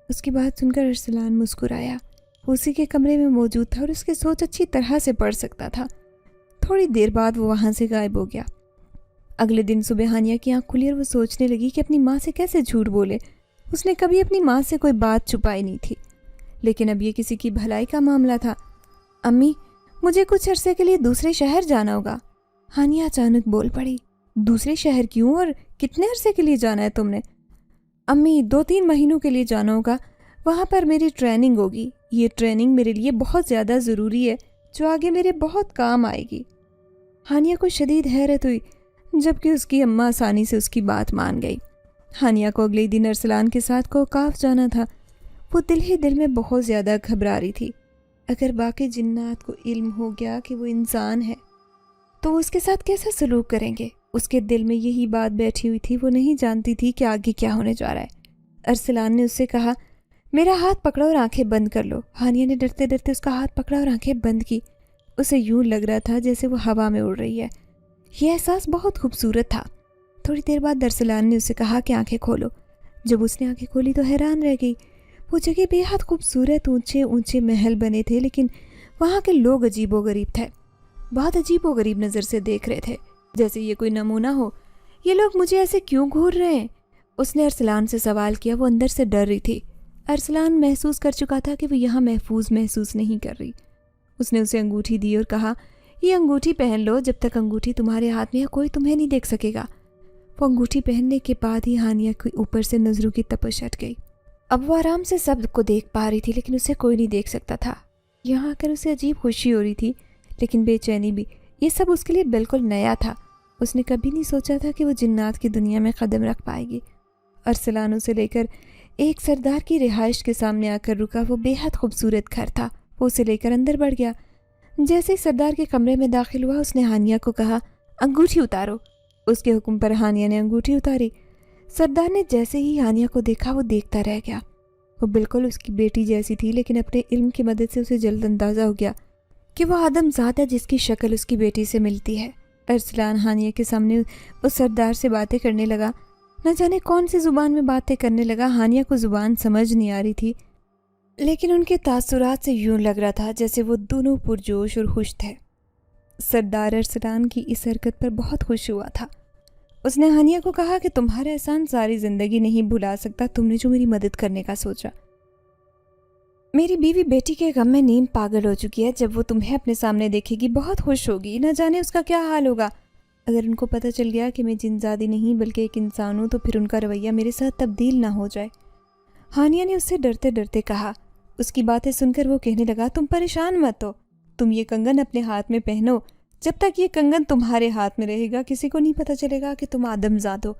اس کی بات سن کر ارسلان مسکرایا۔ وہ اسی کے کمرے میں موجود تھا اور اس کی سوچ اچھی طرح سے پڑھ سکتا تھا۔ تھوڑی دیر بعد وہ وہاں سے غائب ہو گیا۔ اگلے دن صبح ہانیہ کی آنکھ کھلی اور وہ سوچنے لگی کہ اپنی ماں سے کیسے جھوٹ بولے۔ اس نے کبھی اپنی ماں سے کوئی بات چھپائی نہیں تھی، لیکن اب یہ کسی کی بھلائی کا معاملہ تھا۔ امی، مجھے کچھ عرصے کے لیے دوسرے شہر جانا ہوگا۔ ہانیہ اچانک بول پڑی۔ دوسرے شہر کیوں اور کتنے عرصے کے لیے جانا ہے تم نے؟ امی، 2-3 مہینوں کے لیے جانا ہوگا، وہاں پر میری ٹریننگ ہوگی۔ یہ ٹریننگ میرے لیے بہت زیادہ ضروری ہے، جو آگے میرے بہت کام آئے گی۔ ہانیہ کو شدید حیرت ہوئی، جبکہ اس کی اماں آسانی سے اس کی بات مان گئی۔ ہانیہ کو اگلے دن ارسلان کے ساتھ کوکاف جانا تھا۔ وہ دل ہی دل میں بہت زیادہ گھبرا رہی تھی۔ اگر باقی جنات کو علم ہو گیا کہ وہ انسان ہے تو وہ اس کے ساتھ کیسا سلوک کریں گے؟ اس کے دل میں یہی بات بیٹھی ہوئی تھی۔ وہ نہیں جانتی تھی کہ آگے کیا ہونے جا رہا ہے۔ ارسلان نے اس سے کہا، میرا ہاتھ پکڑو اور آنکھیں بند کر لو۔ ہانیہ نے ڈرتے ڈرتے اس کا ہاتھ پکڑا اور آنکھیں بند کی۔ اسے یوں لگ رہا تھا جیسے وہ ہوا میں اڑ رہی ہے۔ یہ احساس بہت خوبصورت تھا۔ تھوڑی دیر بعد ارسلان نے اسے کہا کہ آنکھیں کھولو۔ جب اس نے آنکھیں کھولی تو حیران رہ گئی۔ وہ جگہ بے حد خوبصورت، اونچے اونچے محل بنے تھے، لیکن وہاں کے لوگ عجیب و غریب تھے۔ بہت عجیب و غریب نظر سے دیکھ رہے تھے، جیسے یہ کوئی نمونہ ہو۔ یہ لوگ مجھے ایسے کیوں گھور رہے ہیں؟ اس نے ارسلان سے سوال کیا۔ وہ اندر سے ڈر رہی تھی۔ ارسلان محسوس کر چکا تھا کہ وہ یہاں محفوظ محسوس نہیں کر رہی۔ اس نے اسے انگوٹھی دی اور کہا، یہ انگوٹھی پہن لو، جب تک انگوٹھی تمہارے ہاتھ میں ہے کوئی تمہیں نہیں دیکھ سکے گا۔ وہ انگوٹھی پہننے کے بعد ہی ہانیہ کے اوپر سے نظروں کی تپش ہٹ گئی۔ اب وہ آرام سے سب کو دیکھ پا رہی تھی، لیکن اسے کوئی نہیں دیکھ سکتا تھا۔ یہاں آ کر اسے عجیب خوشی ہو رہی تھی، لیکن بے چینی بھی۔ یہ سب اس کے لیے بالکل نیا تھا۔ اس نے کبھی نہیں سوچا تھا کہ وہ جنات کی دنیا میں قدم رکھ پائے گی۔ ارسلان اسے لے کر ایک سردار کی رہائش کے سامنے آ کر رکا۔ وہ بے حد خوبصورت گھر تھا۔ وہ اسے لے کر اندر بڑھ گیا۔ جیسے ہی سردار کے کمرے میں داخل ہوا، اس نے ہانیہ کو کہا، انگوٹھی اتارو۔ اس کے حکم پر ہانیہ نے انگوٹھی اتاری۔ سردار نے جیسے ہی ہانیہ کو دیکھا وہ دیکھتا رہ گیا۔ وہ بالکل اس کی بیٹی جیسی تھی، لیکن اپنے علم کی مدد سے اسے جلد اندازہ ہو گیا کہ وہ آدم ذات ہے جس کی شکل اس کی بیٹی سے ملتی ہے۔ ارسلان ہانیہ کے سامنے اس سردار سے باتیں کرنے لگا۔ نہ جانے کون سی زبان میں باتیں کرنے لگا۔ ہانیہ کو زبان سمجھ نہیں آ رہی تھی، لیکن ان کے تاثرات سے یوں لگ رہا تھا جیسے وہ دونوں پرجوش اور خوش تھے۔ سردار ارسلان کی اس حرکت پر بہت خوش ہوا تھا۔ اس نے ہانیہ کو کہا کہ تمہارا احسان ساری زندگی نہیں بھلا سکتا، تم نے جو میری مدد کرنے کا سوچا۔ میری بیوی بیٹی کے غم میں نیم پاگل ہو چکی ہے۔ جب وہ تمہیں اپنے سامنے دیکھے گی بہت خوش ہوگی، نہ جانے اس کا کیا حال ہوگا۔ اگر ان کو پتہ چل گیا کہ میں جنزادی نہیں بلکہ ایک انسان ہوں تو پھر ان کا رویہ میرے ساتھ تبدیل نہ ہو جائے۔ ہانیہ نے اس سے ڈرتے ڈرتے کہا۔ اس کی باتیں سن کر وہ کہنے لگا، تم پریشان مت ہو، تم یہ کنگن اپنے ہاتھ میں پہنو۔ جب تک یہ کنگن تمہارے ہاتھ میں رہے گا کسی کو نہیں پتہ چلے گا کہ تم آدم ذات ہو،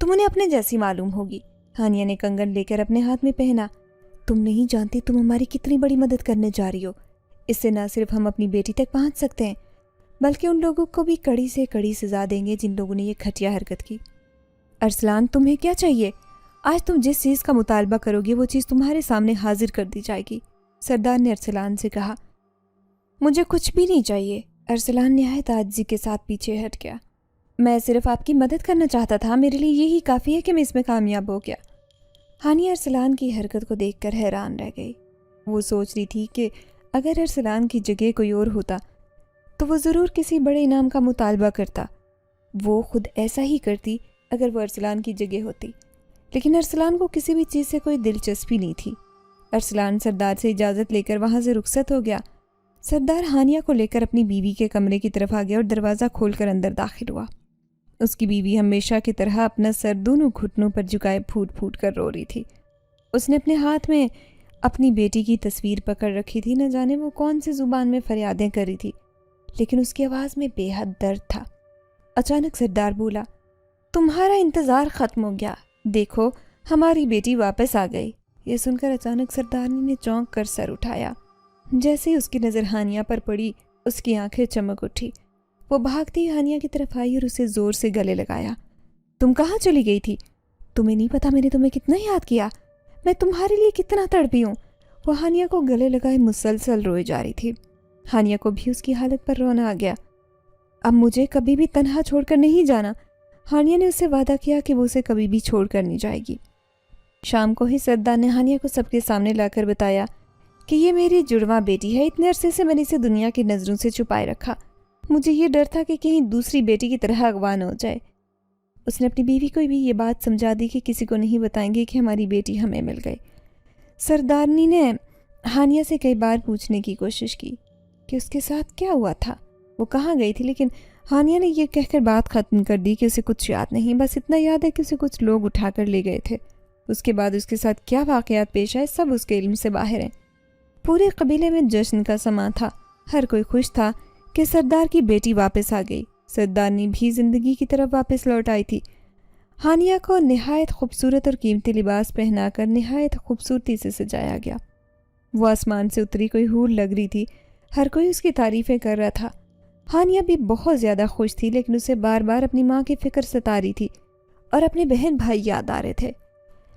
تم انہیں اپنے جیسی معلوم ہوگی۔ ہانیہ نے کنگن لے کر اپنے ہاتھ میں پہنا۔ تم نہیں جانتی تم ہماری کتنی بڑی مدد کرنے جا رہی ہو۔ اس سے نہ صرف ہم اپنی بیٹی تک پہنچ سکتے ہیں بلکہ ان لوگوں کو بھی کڑی سے کڑی سزا دیں گے جن لوگوں نے یہ گھٹیا حرکت کی۔ ارسلان، تمہیں کیا چاہیے؟ آج تم جس چیز کا مطالبہ کرو گے وہ چیز تمہارے سامنے حاضر کر دی جائے گی۔ سردار نے ارسلان سے کہا۔ مجھے کچھ بھی نہیں چاہیے۔ ارسلان نہایت عاجزی کے ساتھ پیچھے ہٹ گیا۔ میں صرف آپ کی مدد کرنا چاہتا تھا، میرے لیے یہی کافی ہے کہ میں اس میں کامیاب ہو گیا۔ ہانیہ ارسلان کی حرکت کو دیکھ کر حیران رہ گئی۔ وہ سوچ رہی تھی کہ اگر ارسلان کی جگہ کوئی اور ہوتا تو وہ ضرور کسی بڑے انعام کا مطالبہ کرتا۔ وہ خود ایسا ہی کرتی اگر وہ ارسلان کی جگہ ہوتی، لیکن ارسلان کو کسی بھی چیز سے کوئی دلچسپی نہیں تھی۔ ارسلان سردار سے اجازت لے کر وہاں سے رخصت ہو گیا۔ سردار ہانیہ کو لے کر اپنی بیوی کے کمرے کی طرف آ گیا اور دروازہ کھول کر اندر داخل ہوا۔ اس کی بیوی ہمیشہ کی طرح اپنا سر دونوں گھٹنوں پر جھکائے پھوٹ پھوٹ کر رو رہی تھی۔ اس نے اپنے ہاتھ میں اپنی بیٹی کی تصویر پکڑ رکھی تھی، نہ جانے وہ کون سی زبان میں فریادیں کر رہی تھی، لیکن اس کی آواز میں بے حد درد تھا۔ اچانک سردار بولا، تمہارا انتظار ختم ہو گیا، دیکھو ہماری بیٹی واپس آ گئی۔ یہ سن کر اچانک سردارنی نے چونک کر سر اٹھایا۔ جیسے ہی اس کی نظر ہانیہ پر پڑی، اس کی آنکھیں چمک اٹھی۔ وہ بھاگتی ہانیہ کی طرف آئی اور اسے زور سے گلے لگایا۔ تم کہاں چلی گئی تھی؟ تمہیں نہیں پتا میں نے تمہیں کتنا یاد کیا، میں تمہارے لیے کتنا تڑپی ہوں۔ وہ ہانیہ کو گلے لگائے مسلسل روئے جا رہی تھی۔ ہانیہ کو بھی اس کی حالت پر رونا آ گیا۔ اب مجھے کبھی بھی تنہا چھوڑ کر نہیں جانا۔ ہانیہ نے اس سے وعدہ کیا کہ وہ اسے کبھی بھی چھوڑ کر نہیں جائے گی۔ شام کو ہی سردار نے ہانیہ کو سب کے سامنے لا کر بتایا کہ یہ میری جڑواں بیٹی ہے، اتنے عرصے سے میں نے اسے دنیا کی نظروں سے چھپائے رکھا، مجھے یہ ڈر تھا کہ کہیں دوسری بیٹی کی طرح اغوا نہ ہو جائے۔ اس نے اپنی بیوی کو بھی یہ بات سمجھا دی کہ کسی کو نہیں بتائیں گے کہ ہماری بیٹی ہمیں مل گئی۔ سردارنی نے ہانیہ سے کئی بار پوچھنے کی کوشش کی کہ اس کے ساتھ کیا ہوا تھا، وہ کہاں گئی تھی، لیکن ہانیہ نے یہ کہہ کر بات ختم کر دی کہ اسے کچھ یاد نہیں، بس اتنا یاد ہے کہ اسے کچھ لوگ اٹھا کر لے گئے تھے۔ اس کے بعد اس کے ساتھ کیا واقعات پیش آئے سب اس کے علم سے باہر ہیں۔ پورے قبیلے میں جشن کا سماں تھا، ہر کوئی خوش تھا کہ سردار کی بیٹی واپس آ گئی۔ سردارنی بھی زندگی کی طرف واپس لوٹ آئی تھی۔ ہانیہ کو نہایت خوبصورت اور قیمتی لباس پہنا کر نہایت خوبصورتی سے سجایا گیا۔ وہ آسمان سے اتری کوئی حور لگ رہی تھی، ہر کوئی اس کی تعریفیں کر رہا تھا۔ ہانیہ بھی بہت زیادہ خوش تھی، لیکن اسے بار بار اپنی ماں کی فکر ستا رہی تھی اور اپنے بہن بھائی یاد آ رہے تھے،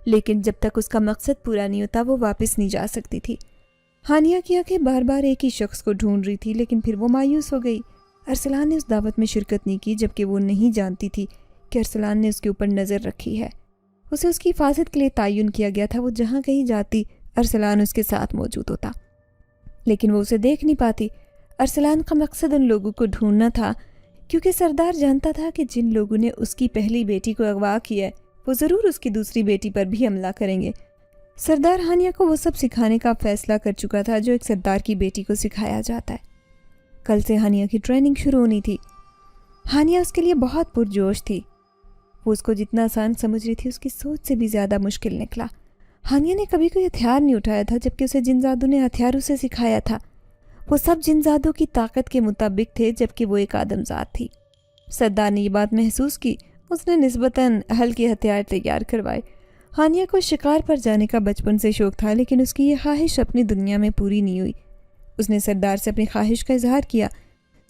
لیکن جب تک اس کا مقصد پورا نہیں ہوتا وہ واپس نہیں جا سکتی تھی۔ ہانیہ کی آنکھیں بار بار ایک ہی شخص کو ڈھونڈ رہی تھی، لیکن پھر وہ مایوس ہو گئی۔ ارسلان نے اس دعوت میں شرکت نہیں کی، جبکہ وہ نہیں جانتی تھی کہ ارسلان نے اس کے اوپر نظر رکھی ہے۔ اسے اس کی حفاظت کے لیے تعین کیا گیا تھا، وہ جہاں کہیں جاتی ارسلان اس کے ساتھ موجود ہوتا، لیکن وہ اسے دیکھ نہیں پاتی۔ ارسلان کا مقصد ان لوگوں کو ڈھونڈنا تھا، کیونکہ سردار جانتا تھا کہ جن لوگوں نے اس کی پہلی بیٹی کو اغوا کیا ہے وہ ضرور اس کی دوسری بیٹی پر بھی حملہ کریں گے۔ سردار ہانیہ کو وہ سب سکھانے کا فیصلہ کر چکا تھا جو ایک سردار کی بیٹی کو سکھایا جاتا ہے۔ کل سے ہانیہ کی ٹریننگ شروع ہونی تھی۔ ہانیہ اس کے لیے بہت پرجوش تھی۔ وہ اس کو جتنا آسان سمجھ رہی تھی اس کی سوچ سے بھی زیادہ مشکل نکلا۔ ہانیہ نے کبھی کوئی ہتھیار نہیں اٹھایا تھا، جبکہ اسے جن زادوں نے ہتھیاروں سے سکھایا تھا وہ سب جن زادوں کی طاقت کے مطابق تھے، جبکہ وہ ایک آدم ذات تھی۔ سردار نے یہ بات محسوس کی، اس نے نسبتاً ہلکے ہتھیار تیار کروائے۔ ہانیہ کو شکار پر جانے کا بچپن سے شوق تھا، لیکن اس کی یہ خواہش اپنی دنیا میں پوری نہیں ہوئی۔ اس نے سردار سے اپنی خواہش کا اظہار کیا۔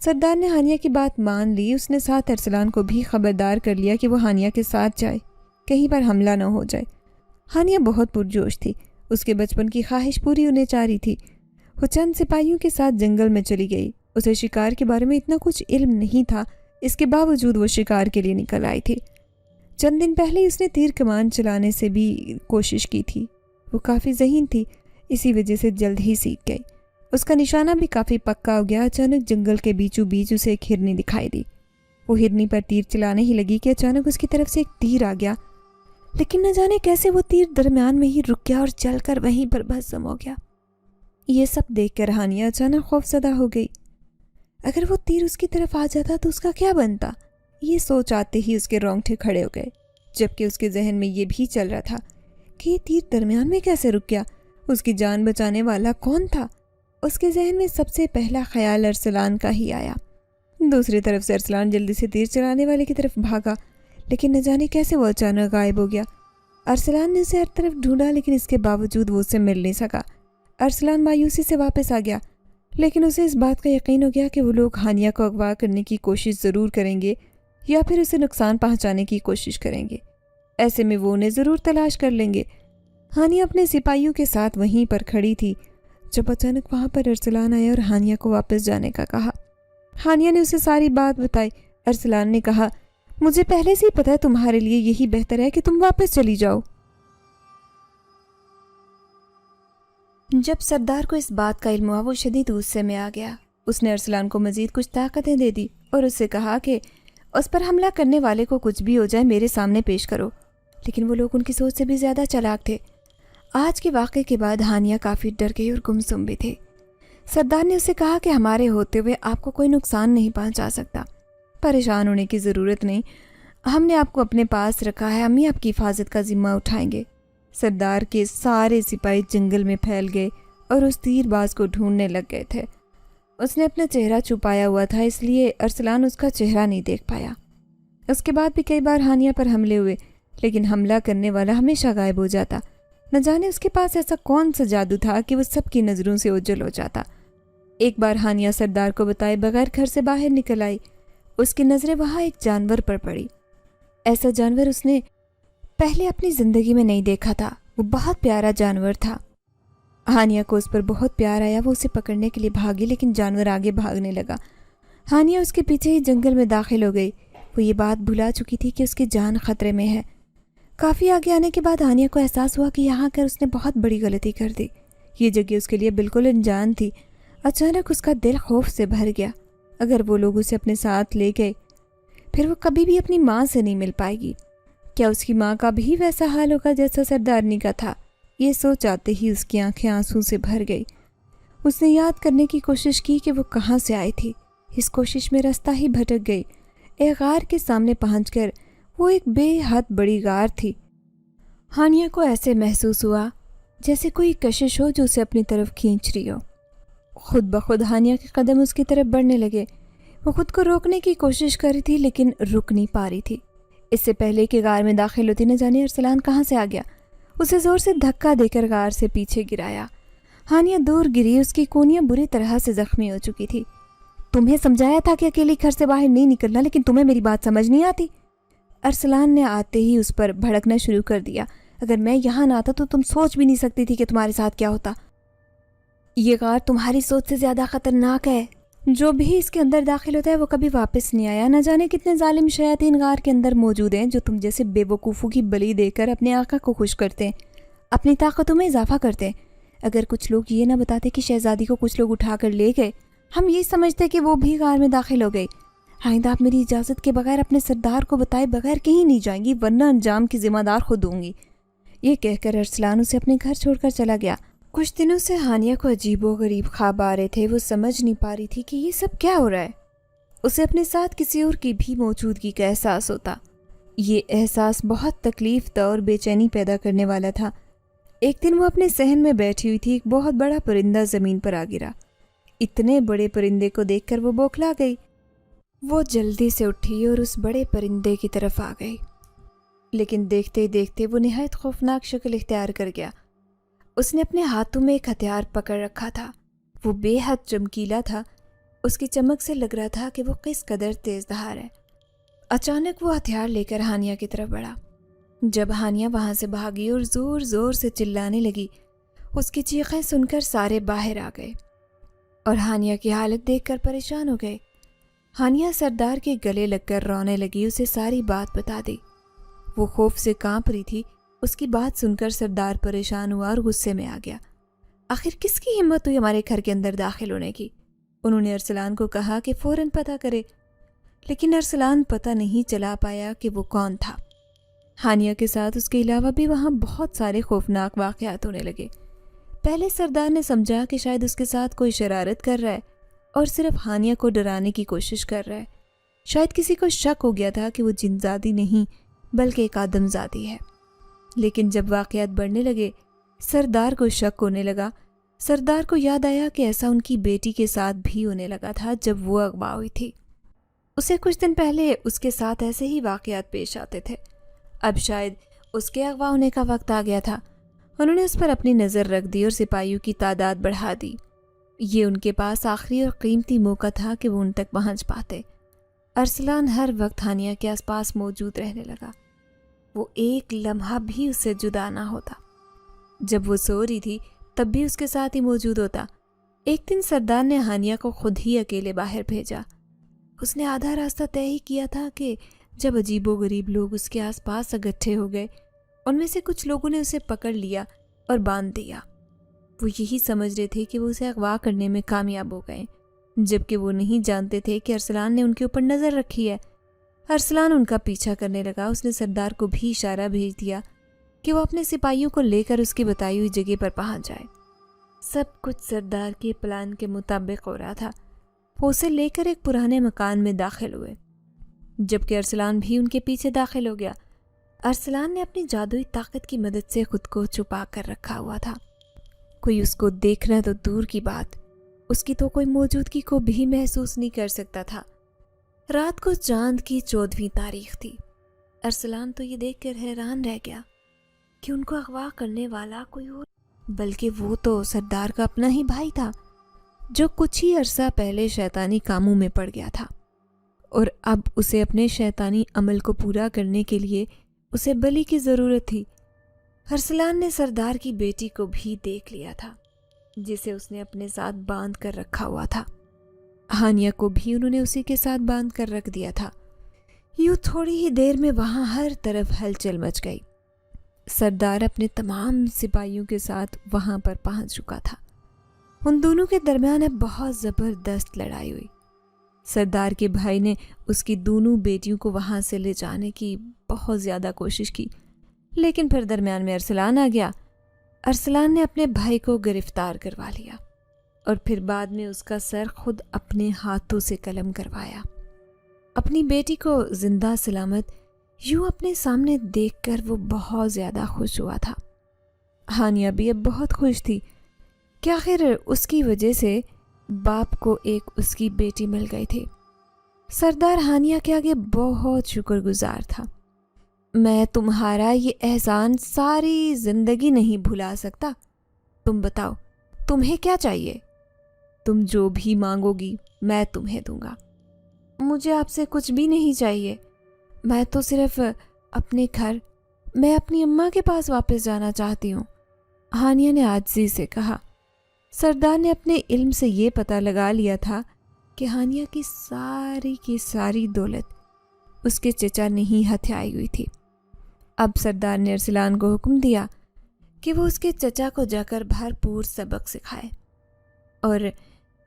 سردار نے ہانیہ کی بات مان لی۔ اس نے ساتھ ارسلان کو بھی خبردار کر لیا کہ وہ ہانیہ کے ساتھ جائے، کہیں پر حملہ نہ ہو جائے۔ ہانیہ بہت پرجوش تھی، اس کے بچپن کی خواہش پوری ہونے چاہ رہی تھی۔ وہ چند سپاہیوں کے ساتھ جنگل میں چلی گئی۔ اسے شکار کے بارے میں اتنا کچھ علم نہیں تھا، اس کے باوجود وہ شکار کے لیے نکل آئی تھی۔ چند دن پہلے اس نے تیر کمان چلانے سے بھی کوشش کی تھی۔ وہ کافی ذہین تھی، اسی وجہ سے جلد ہی سیکھ گئی۔ اس کا نشانہ بھی کافی پکا ہو گیا۔ اچانک جنگل کے بیچوں بیچ اسے ایک ہرنی دکھائی دی۔ وہ ہرنی پر تیر چلانے ہی لگی کہ اچانک اس کی طرف سے ایک تیر آ گیا، لیکن نہ جانے کیسے وہ تیر درمیان میں ہی رک گیا اور چل کر وہیں پر بھسم ہو گیا۔ یہ سب دیکھ کر ہانیہ اچانک خوف زدہ ہو گئی۔ اگر وہ تیر اس کی طرف آ جاتا تو اس کا کیا بنتا؟ یہ سوچ آتے ہی اس کے رونگٹے کھڑے ہو گئے، جبکہ اس کے ذہن میں یہ بھی چل رہا تھا کہ یہ تیر درمیان میں کیسے رک گیا، اس کی جان بچانے والا کون تھا؟ اس کے ذہن میں سب سے پہلا خیال ارسلان کا ہی آیا۔ دوسری طرف سے ارسلان جلدی سے تیر چلانے والے کی طرف بھاگا، لیکن نہ جانے کیسے وہ اچانک غائب ہو گیا۔ ارسلان نے اسے ہر طرف ڈھونڈا، لیکن اس کے باوجود وہ اسے مل نہیں سکا۔ ارسلان مایوسی سے واپس آ گیا، لیکن اسے اس بات کا یقین ہو گیا کہ وہ لوگ ہانیہ کو اغوا کرنے کی کوشش ضرور کریں گے یا پھر اسے نقصان پہنچانے کی کوشش کریں گے۔ ایسے میں وہ انہیں ضرور تلاش کر لیں گے۔ ہانیہ اپنے سپاہیوں کے ساتھ وہیں پر کھڑی تھی جب اچانک وہاں پر ارسلان آیا اور ہانیہ کو واپس جانے کا کہا۔ ہانیہ نے اسے ساری بات بتائی۔ ارسلان نے کہا مجھے پہلے سے ہی پتا ہے تمہارے لیے یہی بہتر ہے کہ تم واپس چلی جاؤ۔ جب سردار کو اس بات کا علم ہوا وہ شدید غصے میں آ گیا۔ اس نے ارسلان کو مزید کچھ طاقتیں دے دی اور اس سے کہا کہ اس پر حملہ کرنے والے کو کچھ بھی ہو جائے میرے سامنے پیش کرو، لیکن وہ لوگ ان کی سوچ سے بھی زیادہ چالاک تھے۔ آج کے واقعے کے بعد ہانیہ کافی ڈر گئی اور گمسم بھی تھی۔ سردار نے اسے کہا کہ ہمارے ہوتے ہوئے آپ کو کوئی نقصان نہیں پہنچا سکتا، پریشان ہونے کی ضرورت نہیں، ہم نے آپ کو اپنے پاس رکھا ہے، ہم ہی آپ کی حفاظت کا ذمہ اٹھائیں گے۔ سردار کے سارے سپاہی جنگل میں پھیل گئے اور اس تیر باز کو ڈھونڈنے لگ گئے تھے۔ اس نے اپنا چہرہ چھپایا ہوا تھا، اس لیے ارسلان اس کا چہرہ نہیں دیکھ پایا۔ اس کے بعد بھی کئی بار ہانیہ پر حملے ہوئے، لیکن حملہ کرنے والا ہمیشہ غائب ہو جاتا۔ نہ جانے اس کے پاس ایسا کون سا جادو تھا کہ وہ سب کی نظروں سے اوجھل ہو جاتا۔ ایک بار ہانیہ سردار کو بتائے بغیر گھر سے باہر نکل آئی۔ اس کی نظریں وہاں ایک جانور پر پڑی۔ ایسا جانور اس نے پہلے اپنی زندگی میں نہیں دیکھا تھا۔ وہ بہت پیارا جانور تھا۔ ہانیہ کو اس پر بہت پیار آیا، وہ اسے پکڑنے کے لیے بھاگی، لیکن جانور آگے بھاگنے لگا۔ ہانیہ اس کے پیچھے ہی جنگل میں داخل ہو گئی۔ وہ یہ بات بھلا چکی تھی کہ اس کی جان خطرے میں ہے۔ کافی آگے آنے کے بعد ہانیہ کو احساس ہوا کہ یہاں کر اس نے بہت بڑی غلطی کر دی۔ یہ جگہ اس کے لیے بالکل انجان تھی۔ اچانک اس کا دل خوف سے بھر گیا۔ اگر وہ لوگ اسے اپنے ساتھ لے گئے پھر وہ کبھی بھی اپنی ماں سے نہیں مل پائے گی۔ کیا اس کی ماں کا بھی ویسا حال ہوگا جیسا سردارنی کا تھا؟ یہ سوچ آتے ہی اس کی آنکھیں آنسو سے بھر گئی۔ اس نے یاد کرنے کی کوشش کی کہ وہ کہاں سے آئی تھی۔ اس کوشش میں راستہ ہی بھٹک گئی۔ ایک غار کے سامنے پہنچ کر وہ ایک بے حد بڑی غار تھی۔ ہانیہ کو ایسے محسوس ہوا جیسے کوئی کشش ہو جو اسے اپنی طرف کھینچ رہی ہو۔ خود بخود ہانیہ کے قدم اس کی طرف بڑھنے لگے۔ وہ خود کو روکنے کی کوشش کر رہی تھی لیکن رک نہیں پا رہی تھی۔ اس سے پہلے کہ غار میں داخل ہوتی نہ جانے ارسلان کہاں سے آ گیا۔ اسے زور سے دھکا دے کر غار سے پیچھے گرایا۔ ہانیہ دور گری، اس کی کونیاں بری طرح سے زخمی ہو چکی تھی۔ تمہیں سمجھایا تھا کہ اکیلی گھر سے باہر نہیں نکلنا، لیکن تمہیں میری بات سمجھ نہیں آتی۔ ارسلان نے آتے ہی اس پر بھڑکنا شروع کر دیا۔ اگر میں یہاں نہ آتا تو تم سوچ بھی نہیں سکتی تھی کہ تمہارے ساتھ کیا ہوتا۔ یہ غار تمہاری سوچ سے زیادہ خطرناک ہے۔ جو بھی اس کے اندر داخل ہوتا ہے وہ کبھی واپس نہیں آیا۔ نہ جانے کتنے ظالم شیاطین غار کے اندر موجود ہیں جو تم جیسے بے وقوفوں کی بلی دے کر اپنے آقا کو خوش کرتے ہیں، اپنی طاقتوں میں اضافہ کرتے ہیں۔ اگر کچھ لوگ یہ نہ بتاتے کہ شہزادی کو کچھ لوگ اٹھا کر لے گئے، ہم یہ سمجھتے کہ وہ بھی غار میں داخل ہو گئی۔ آئندہ آپ میری اجازت کے بغیر اپنے سردار کو بتائے بغیر کہیں نہیں جائیں گی، ورنہ انجام کی ذمہ دار خود ہوں گی۔ یہ کہہ کر ارسلان اسے اپنے گھر چھوڑ کر چلا گیا۔ کچھ دنوں سے ہانیہ کو عجیب و غریب خواب آ رہے تھے۔ وہ سمجھ نہیں پا رہی تھی کہ یہ سب کیا ہو رہا ہے۔ اسے اپنے ساتھ کسی اور کی بھی موجودگی کا احساس ہوتا۔ یہ احساس بہت تکلیف دہ اور بے چینی پیدا کرنے والا تھا۔ ایک دن وہ اپنے صحن میں بیٹھی ہوئی تھی، ایک بہت بڑا پرندہ زمین پر آ گرا۔ اتنے بڑے پرندے کو دیکھ کر وہ بوکھلا گئی۔ وہ جلدی سے اٹھی اور اس بڑے پرندے کی طرف آ گئی، لیکن دیکھتے ہی دیکھتے وہ نہایت خوفناک شکل اختیار کر گیا۔ اس نے اپنے ہاتھوں میں ایک ہتھیار پکڑ رکھا تھا۔ وہ بے حد چمکیلا تھا۔ اس کی چمک سے لگ رہا تھا کہ وہ کس قدر تیز دھار ہے۔ اچانک وہ ہتھیار لے کر ہانیہ کی طرف بڑھا۔ جب ہانیہ وہاں سے بھاگی اور زور زور سے چلانے لگی، اس کی چیخیں سن کر سارے باہر آ گئے اور ہانیہ کی حالت دیکھ کر پریشان ہو گئے۔ ہانیہ سردار کے گلے لگ کر رونے لگی، اسے ساری بات بتا دی۔ وہ خوف سے کانپ رہی تھی۔ اس کی بات سن کر سردار پریشان ہوا اور غصے میں آ گیا۔ آخر کس کی ہمت ہوئی ہمارے گھر کے اندر داخل ہونے کی؟ انہوں نے ارسلان کو کہا کہ فوراً پتہ کرے، لیکن ارسلان پتہ نہیں چلا پایا کہ وہ کون تھا۔ ہانیہ کے ساتھ اس کے علاوہ بھی وہاں بہت سارے خوفناک واقعات ہونے لگے۔ پہلے سردار نے سمجھا کہ شاید اس کے ساتھ کوئی شرارت کر رہا ہے اور صرف ہانیہ کو ڈرانے کی کوشش کر رہا ہے۔ شاید کسی کو شک ہو گیا تھا کہ وہ جن زادی نہیں بلکہ ایک آدم زادی ہے۔ لیکن جب واقعات بڑھنے لگے، سردار کو شک ہونے لگا۔ سردار کو یاد آیا کہ ایسا ان کی بیٹی کے ساتھ بھی ہونے لگا تھا جب وہ اغوا ہوئی تھی۔ اسے کچھ دن پہلے اس کے ساتھ ایسے ہی واقعات پیش آتے تھے۔ اب شاید اس کے اغوا ہونے کا وقت آ گیا تھا۔ انہوں نے اس پر اپنی نظر رکھ دی اور سپاہیوں کی تعداد بڑھا دی۔ یہ ان کے پاس آخری اور قیمتی موقع تھا کہ وہ ان تک پہنچ پاتے۔ ارسلان ہر وقت ہانیہ کے آس پاس موجود رہنے لگا۔ وہ ایک لمحہ بھی اس سے جدا نہ ہوتا۔ جب وہ سو رہی تھی تب بھی اس کے ساتھ ہی موجود ہوتا۔ ایک دن سردار نے ہانیہ کو خود ہی اکیلے باہر بھیجا۔ اس نے آدھا راستہ طے ہی کیا تھا کہ جب عجیب و غریب لوگ اس کے آس پاس اکٹھے ہو گئے، ان میں سے کچھ لوگوں نے اسے پکڑ لیا اور باندھ دیا۔ وہ یہی سمجھ رہے تھے کہ وہ اسے اغوا کرنے میں کامیاب ہو گئے، جبکہ وہ نہیں جانتے تھے کہ ارسلان نے ان کے اوپر نظر رکھی ہے۔ ارسلان ان کا پیچھا کرنے لگا۔ اس نے سردار کو بھی اشارہ بھیج دیا کہ وہ اپنے سپاہیوں کو لے کر اس کی بتائی ہوئی جگہ پر پہنچ جائے۔ سب کچھ سردار کے پلان کے مطابق ہو رہا تھا۔ وہ اسے لے کر ایک پرانے مکان میں داخل ہوئے، جبکہ ارسلان بھی ان کے پیچھے داخل ہو گیا۔ ارسلان نے اپنی جادوئی طاقت کی مدد سے خود کو چھپا کر رکھا ہوا تھا۔ کوئی اس کو دیکھنا تو دور کی بات، اس کی تو کوئی موجودگی کو بھی محسوس نہیں کر سکتا تھا۔ رات کو چاند کی 14ویں تاریخ تھی۔ ارسلان تو یہ دیکھ کر حیران رہ گیا کہ ان کو اغوا کرنے والا کوئی اور، بلکہ وہ تو سردار کا اپنا ہی بھائی تھا، جو کچھ ہی عرصہ پہلے شیطانی کاموں میں پڑ گیا تھا، اور اب اسے اپنے شیطانی عمل کو پورا کرنے کے لیے اسے بلی کی ضرورت تھی۔ ارسلان نے سردار کی بیٹی کو بھی دیکھ لیا تھا، جسے اس نے اپنے ساتھ باندھ کر رکھا ہوا تھا۔ ہانیہ کو بھی انہوں نے اسی کے ساتھ باندھ کر رکھ دیا تھا۔ یوں تھوڑی ہی دیر میں وہاں ہر طرف ہلچل مچ گئی۔ سردار اپنے تمام سپاہیوں کے ساتھ وہاں پر پہنچ چکا تھا۔ ان دونوں کے درمیان اب بہت زبردست لڑائی ہوئی۔ سردار کے بھائی نے اس کی دونوں بیٹیوں کو وہاں سے لے جانے کی بہت زیادہ کوشش کی، لیکن پھر درمیان میں ارسلان آ گیا۔ ارسلان نے اپنے بھائی کو گرفتار کروا لیا اور پھر بعد میں اس کا سر خود اپنے ہاتھوں سے قلم کروایا۔ اپنی بیٹی کو زندہ سلامت یوں اپنے سامنے دیکھ کر وہ بہت زیادہ خوش ہوا تھا۔ ہانیہ بھی اب بہت خوش تھی کہ آخر اس کی وجہ سے باپ کو ایک اس کی بیٹی مل گئی تھی۔ سردار ہانیہ کے آگے بہت شکر گزار تھا۔ میں تمہارا یہ احسان ساری زندگی نہیں بھلا سکتا۔ تم بتاؤ تمہیں کیا چاہیے؟ تم جو بھی مانگو گی میں تمہیں دوں گا۔ مجھے آپ سے کچھ بھی نہیں چاہیے، میں تو صرف اپنے گھر، میں اپنی اماں کے پاس واپس جانا چاہتی ہوں، ہانیہ نے عاجزی سے کہا۔ سردار نے اپنے علم سے یہ پتہ لگا لیا تھا کہ ہانیہ کی ساری دولت اس کے چچا نے ہی ہتھیائی ہوئی تھی۔ اب سردار نے ارسلان کو حکم دیا کہ وہ اس کے چچا کو جا کر بھرپور سبق سکھائے، اور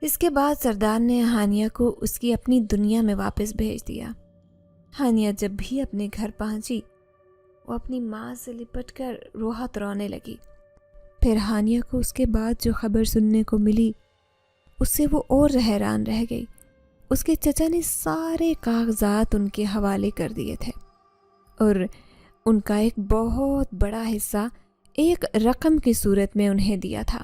اس کے بعد سردار نے ہانیہ کو اس کی اپنی دنیا میں واپس بھیج دیا۔ ہانیہ جب بھی اپنے گھر پہنچی وہ اپنی ماں سے لپٹ کر روحت رونے لگی۔ پھر ہانیہ کو اس کے بعد جو خبر سننے کو ملی اس سے وہ اور حیران رہ گئی۔ اس کے چچا نے سارے کاغذات ان کے حوالے کر دیے تھے اور ان کا ایک بہت بڑا حصہ ایک رقم کی صورت میں انہیں دیا تھا۔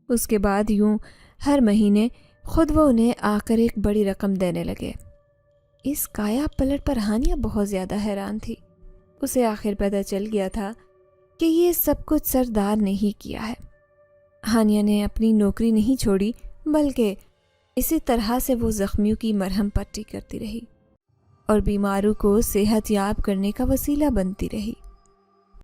اس کے بعد یوں ہر مہینے خود وہ انہیں آ کر ایک بڑی رقم دینے لگے۔ اس کایا پلٹ پر ہانیہ بہت زیادہ حیران تھی۔ اسے آخر پتہ چل گیا تھا کہ یہ سب کچھ سردار نے ہی کیا ہے۔ ہانیہ نے اپنی نوکری نہیں چھوڑی، بلکہ اسی طرح سے وہ زخمیوں کی مرہم پٹی کرتی رہی اور بیماروں کو صحت یاب کرنے کا وسیلہ بنتی رہی۔